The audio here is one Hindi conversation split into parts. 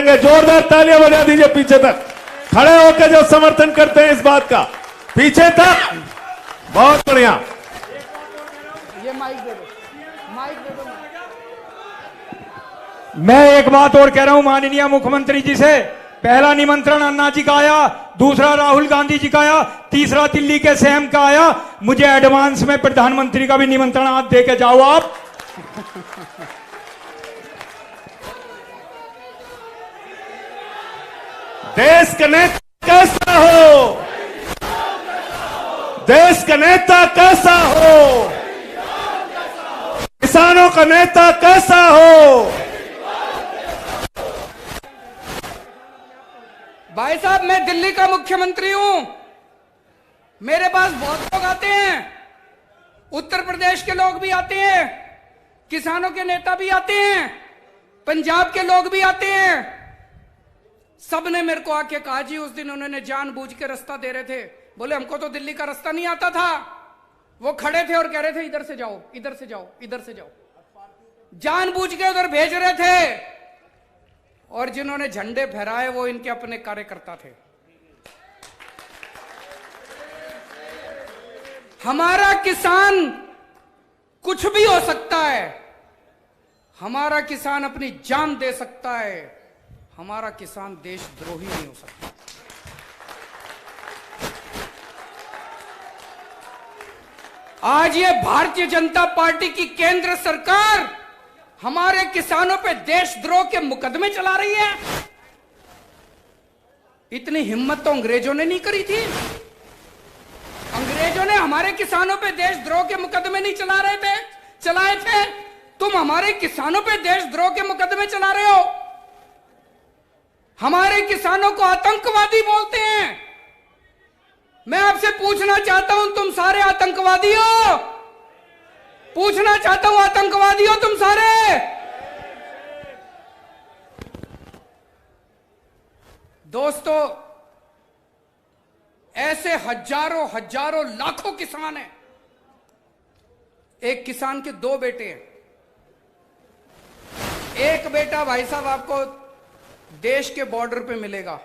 करेंगे। जोरदार तालियां बजा दीजिए पीछे तक खड़े होकर जो समर्थन करते हैं इस बात का, पीछे तक। बहुत बढ़िया। ये माइक दे दो, माइक दे दो। मैं एक बात और कह रहा हूं माननीय मुख्यमंत्री जी से, पहला निमंत्रण अन्ना जी का आया, दूसरा राहुल गांधी जी का आया, तीसरा दिल्ली के सीएम का आया, मुझे एडवांस में प्रधानमंत्री का भी निमंत्रण आज दे के जाओ आप। देश का नेता कैसा हो, देश का नेता कैसा हो, किसानों का नेता कैसा हो। भाई साहब, मैं दिल्ली का मुख्यमंत्री हूं, मेरे पास बहुत लोग आते हैं, उत्तर प्रदेश के लोग भी आते हैं, किसानों के नेता भी आते हैं, पंजाब के लोग भी आते हैं। सबने मेरे को आके कहा जी, उस दिन उन्होंने जानबूझ के रास्ता दे रहे थे, बोले हमको तो दिल्ली का रास्ता नहीं आता था, वो खड़े थे और कह रहे थे इधर से जाओ, इधर से जाओ, इधर से जाओ, जानबूझ के उधर भेज रहे थे। और जिन्होंने झंडे फहराए वो इनके अपने कार्यकर्ता थे। हमारा किसान कुछ भी हो सकता है, हमारा किसान अपनी जान दे सकता है, हमारा किसान देशद्रोही नहीं हो सकता। आज ये भारतीय जनता पार्टी की केंद्र सरकार हमारे किसानों पे देशद्रोह के मुकदमे चला रही है। इतनी हिम्मत तो अंग्रेजों ने नहीं करी थी। अंग्रेजों ने हमारे किसानों पे देशद्रोह के मुकदमे नहीं चलाए थे। तुम हमारे किसानों पे देशद्रोह के मुकदमे चला रहे हो। हमारे किसानों को आतंकवादी बोलते हैं। मैं आपसे पूछना चाहता हूं, तुम सारे आतंकवादी हो? पूछना चाहता हूं, आतंकवादी हो तुम सारे? दोस्तों, ऐसे हजारों हजारों लाखों किसान हैं। एक किसान के दो बेटे हैं। एक बेटा भाई साहब आपको देश के बॉर्डर पे मिलेगा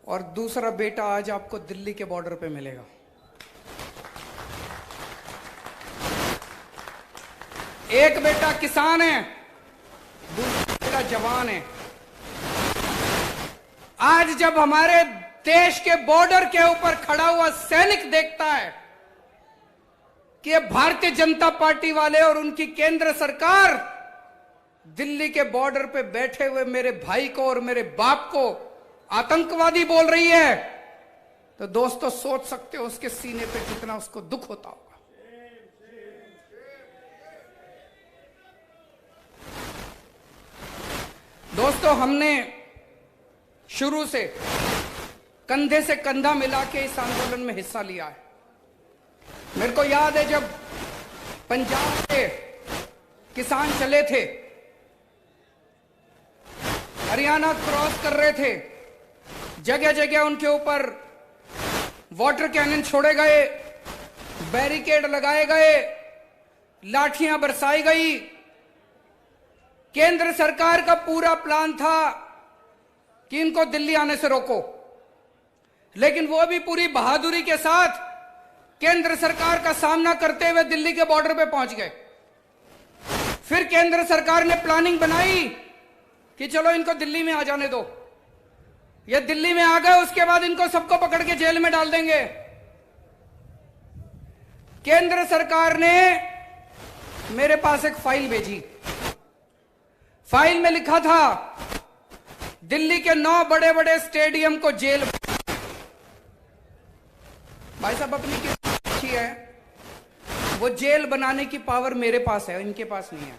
और दूसरा बेटा आज आपको दिल्ली के बॉर्डर पे मिलेगा। एक बेटा किसान है, दूसरा बेटा जवान है। आज जब हमारे देश के बॉर्डर के ऊपर खड़ा हुआ सैनिक देखता है कि ये भारतीय जनता पार्टी वाले और उनकी केंद्र सरकार दिल्ली के बॉर्डर पे बैठे हुए मेरे भाई को और मेरे बाप को आतंकवादी बोल रही है, तो दोस्तों सोच सकते हो उसके सीने पे कितना उसको दुख होता होगा। दोस्तों, हमने शुरू से कंधे से कंधा मिला के इस आंदोलन में हिस्सा लिया है। मेरे को याद है जब पंजाब के किसान चले थे, हरियाणा क्रॉस कर रहे थे, जगह जगह उनके ऊपर वाटर कैनन छोड़े गए, बैरिकेड लगाए गए, लाठियां बरसाई गई। केंद्र सरकार का पूरा प्लान था कि इनको दिल्ली आने से रोको, लेकिन वो भी पूरी बहादुरी के साथ केंद्र सरकार का सामना करते हुए दिल्ली के बॉर्डर पे पहुंच गए। फिर केंद्र सरकार ने प्लानिंग बनाई कि चलो इनको दिल्ली में आ जाने दो। ये दिल्ली में आ गए, उसके बाद इनको सबको पकड़ के जेल में डाल देंगे। केंद्र सरकार ने मेरे पास एक फाइल भेजी। फाइल में लिखा था दिल्ली के 9 बड़े बड़े स्टेडियम को जेल। भाई साहब, अपनी किस्मत अच्छी है, वो जेल बनाने की पावर मेरे पास है, इनके पास नहीं है।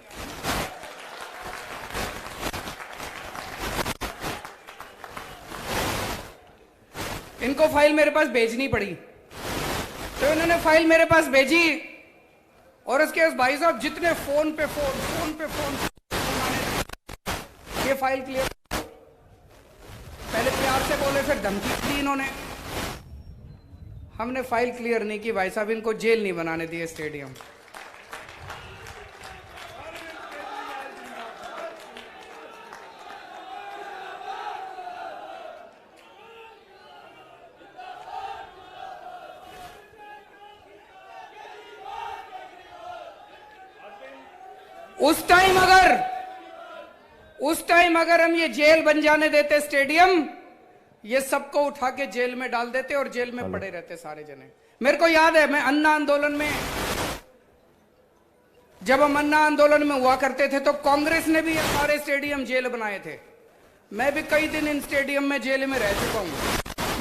इनको फाइल मेरे पास भेजनी पड़ी, तो इन्होंने फाइल मेरे पास भेजी और उसके भाई साहब जितने फोन पे फोन ये फाइल क्लियर। पहले प्यार से बोले, फिर धमकी दी इन्होंने। हमने फाइल क्लियर नहीं की भाई साहब, इनको जेल नहीं बनाने दिए स्टेडियम। उस टाइम अगर हम ये जेल बन जाने देते स्टेडियम, ये सबको उठा के जेल में डाल देते और जेल में पड़े रहते सारे जने। मेरे को याद है, मैं अन्ना आंदोलन में, जब हम अन्ना आंदोलन में हुआ करते थे तो कांग्रेस ने भी ये सारे स्टेडियम जेल बनाए थे। मैं भी कई दिन इन स्टेडियम में जेल में रह चुका हूं।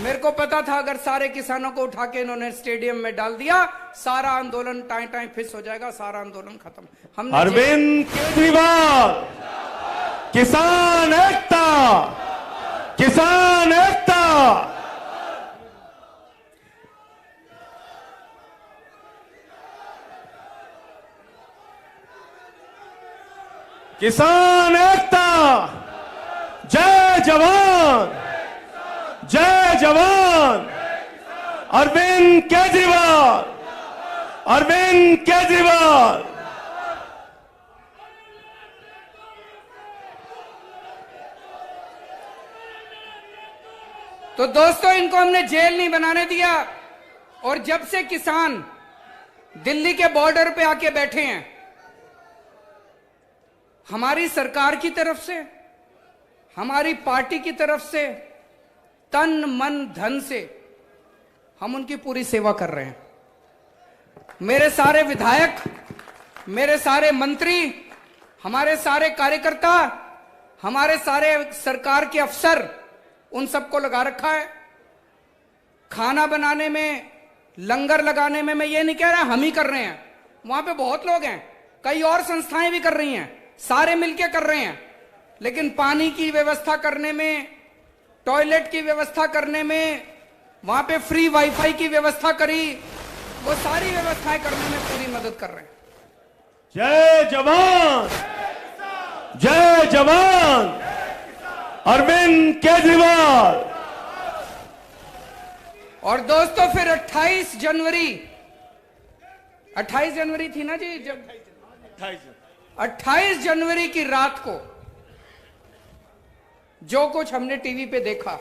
मेरे को पता था अगर सारे किसानों को उठा के इन्होंने स्टेडियम में डाल दिया, सारा आंदोलन टाइम टाइम फिस हो जाएगा, सारा आंदोलन खत्म। हमने अरविंद केजरीवाल, किसान एकता, किसान एकता। किसान एकता, जय जवान, जय जवान। अरविंद केजरीवाल, अरविंद केजरीवाल। तो दोस्तों, इनको हमने जेल नहीं बनाने दिया। और जब से किसान दिल्ली के बॉर्डर पे आके बैठे हैं, हमारी सरकार की तरफ से, हमारी पार्टी की तरफ से, तन मन धन से हम उनकी पूरी सेवा कर रहे हैं। मेरे सारे विधायक, मेरे सारे मंत्री, हमारे सारे कार्यकर्ता, हमारे सारे सरकार के अफसर, उन सबको लगा रखा है। खाना बनाने में, लंगर लगाने में, मैं ये नहीं कह रहा हम ही कर रहे हैं, वहां पे बहुत लोग हैं, कई और संस्थाएं भी कर रही हैं, सारे मिलके कर रहे हैं। लेकिन पानी की व्यवस्था करने में, टॉयलेट की व्यवस्था करने में, वहां पे फ्री वाईफाई की व्यवस्था करी, वो सारी व्यवस्थाएं करने में पूरी मदद कर रहे हैं। जय जवान, जय जवान। अरविंद केजरीवाल। और दोस्तों, फिर 28 जनवरी थी ना जी, जब 28 जनवरी की रात को जो कुछ हमने टीवी पे देखा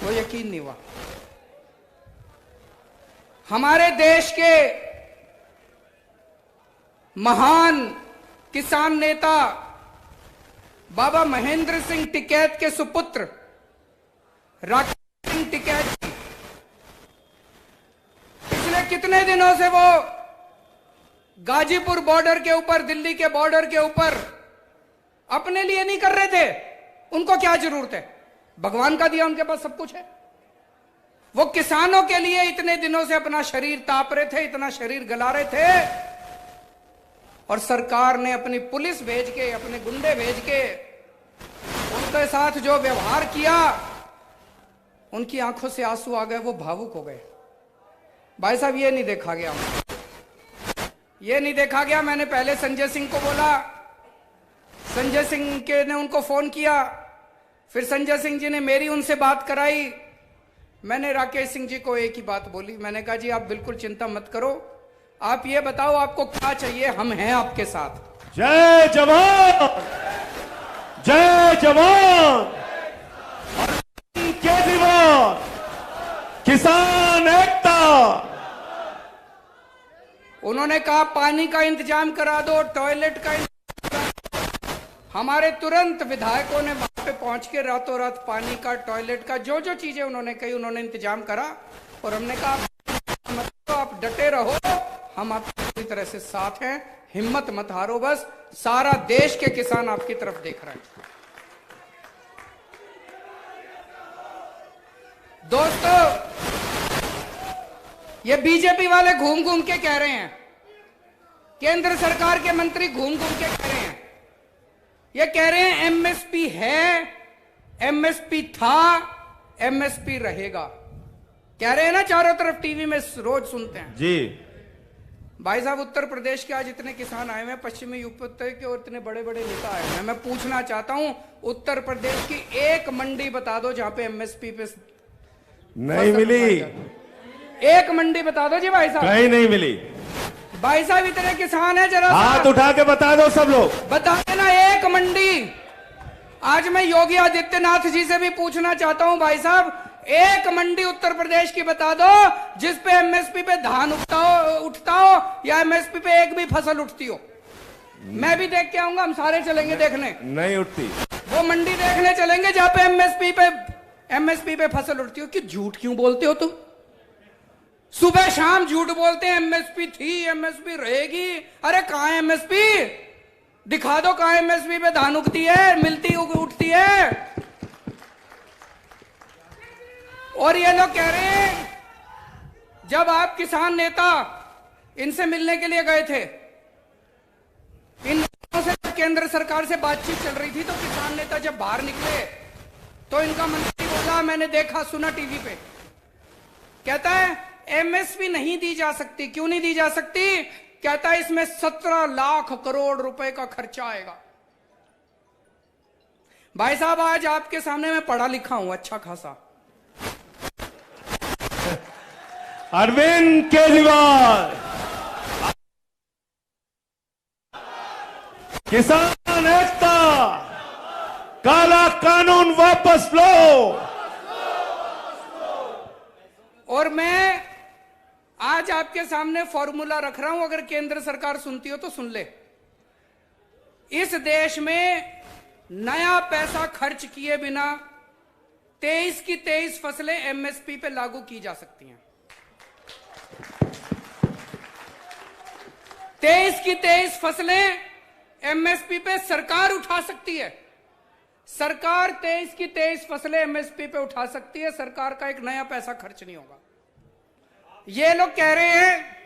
वो यकीन नहीं हुआ। हमारे देश के महान किसान नेता बाबा महेंद्र सिंह टिकैत के सुपुत्र राकेश सिंह टिकैत जी पिछले कितने दिनों से वो गाजीपुर बॉर्डर के ऊपर, दिल्ली के बॉर्डर के ऊपर अपने लिए नहीं कर रहे थे। उनको क्या जरूरत है? भगवान का दिया उनके पास सब कुछ है। वो किसानों के लिए इतने दिनों से अपना शरीर ताप रहे थे, इतना शरीर गला रहे थे, और सरकार ने अपनी पुलिस भेज के, अपने गुंडे भेज के उनके साथ जो व्यवहार किया, उनकी आंखों से आंसू आ गए, वो भावुक हो गए। भाई साहब, ये नहीं देखा गया, ये नहीं देखा गया। मैंने पहले संजय सिंह को बोला, संजय सिंह के ने उनको फोन किया, फिर संजय सिंह जी ने मेरी उनसे बात कराई। मैंने राकेश सिंह जी को एक ही बात बोली, मैंने कहा जी आप बिल्कुल चिंता मत करो, आप ये बताओ आपको क्या चाहिए, हम हैं आपके साथ। जय जवान, जय जवान। केजरीवाल, किसान एकता। उन्होंने कहा पानी का इंतजाम करा दो, टॉयलेट का इंतजाम। हमारे तुरंत विधायकों ने वहां पे पहुंच के रातों रात पानी का, टॉयलेट का, जो जो चीजें उन्होंने कही, उन्होंने इंतजाम करा। और हमने कहा आप डटे रहो, हम आपकी पूरी तरह से साथ हैं, हिम्मत मत हारो, बस सारा देश के किसान आपकी तरफ देख रहे हैं। दोस्तों, ये बीजेपी वाले घूम घूम के कह रहे हैं, केंद्र सरकार के मंत्री घूम घूम के कह रहे हैं, ये कह रहे हैं एमएसपी है, एमएसपी था, एमएसपी रहेगा। कह रहे हैं ना, चारों तरफ टीवी में रोज सुनते हैं जी। भाई साहब, उत्तर प्रदेश के आज इतने किसान आए हुए हैं, पश्चिमी यूपी के, और इतने बड़े बड़े नेता आए हैं। मैं पूछना चाहता हूं, उत्तर प्रदेश की एक मंडी बता दो जहां पे एमएसपी पे नहीं मिली। एक मंडी बता दो जी भाई साहब। कहीं नहीं मिली। भाई साहब, इतने किसान हैं, जरा हाथ उठा के बता दो सब लोग, बता देना एक मंडी। आज मैं योगी आदित्यनाथ जी से भी पूछना चाहता हूं, भाई साहब, एक मंडी उत्तर प्रदेश की बता दो जिस पे एमएसपी पे धान उठता हो या एमएसपी पे एक भी फसल उठती हो। मैं भी देख के आऊंगा, हम सारे चलेंगे देखने। नहीं उठती। वो मंडी देखने चलेंगे जहां पे एमएसपी पे फसल उठती हो। कि झूठ क्यों बोलते हो तुम? सुबह शाम झूठ बोलते हैं, एमएसपी थी, एमएसपी रहेगी। अरे कहां है एमएसपी? दिखा दो कहां एमएसपी पे धान उगती है, मिलती उठती है। और ये लोग कह रहे हैं जब आप किसान नेता इनसे मिलने के लिए गए थे, इन से केंद्र सरकार से बातचीत चल रही थी, तो किसान नेता जब बाहर निकले तो इनका मंत्री बोला, मैंने देखा सुना टीवी पे, कहता है एमएसपी नहीं दी जा सकती। क्यों नहीं दी जा सकती? कहता है इसमें 17 लाख करोड़ रुपए का खर्चा आएगा। भाई साहब आज आपके सामने मैं पढ़ा लिखा हूं अच्छा खासा। अरविंद केजरीवाल, किसान एकता, काला कानून वापस लो। और मैं आज आपके सामने फॉर्मूला रख रहा हूं, अगर केंद्र सरकार सुनती हो तो सुन ले। इस देश में नया पैसा खर्च किए बिना 23 की 23 फसलें एमएसपी पे लागू की जा सकती हैं। 23 की 23 फसलें एमएसपी पे सरकार उठा सकती है। सरकार 23 की 23 फसलें एमएसपी पे उठा सकती है। सरकार का एक नया पैसा खर्च नहीं होगा। ये लोग कह रहे हैं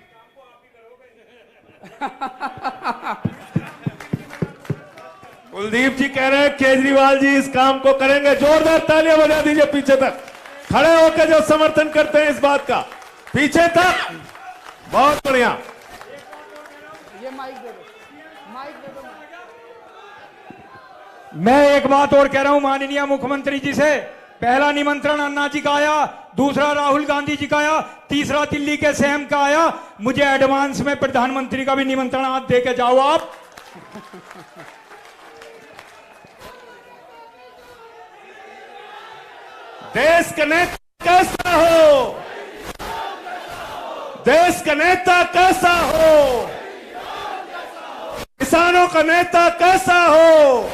कुलदीप जी कह रहे हैं केजरीवाल जी इस काम को करेंगे। जोरदार तालियां बजा दीजिए पीछे तक खड़े होकर जो समर्थन करते हैं इस बात का, पीछे तक। बहुत बढ़िया। ये माइक दे दो, माइक दे दो। मैं एक बात और कह रहा हूं माननीय मुख्यमंत्री जी से। पहला निमंत्रण अन्ना जी का आया, दूसरा राहुल गांधी जी का आया, तीसरा दिल्ली के सीएम का आया। मुझे एडवांस में प्रधानमंत्री का भी निमंत्रण आज दे के जाओ आप। देश का नेता कैसा हो, देश का नेता कैसा हो, किसानों का नेता कैसा हो,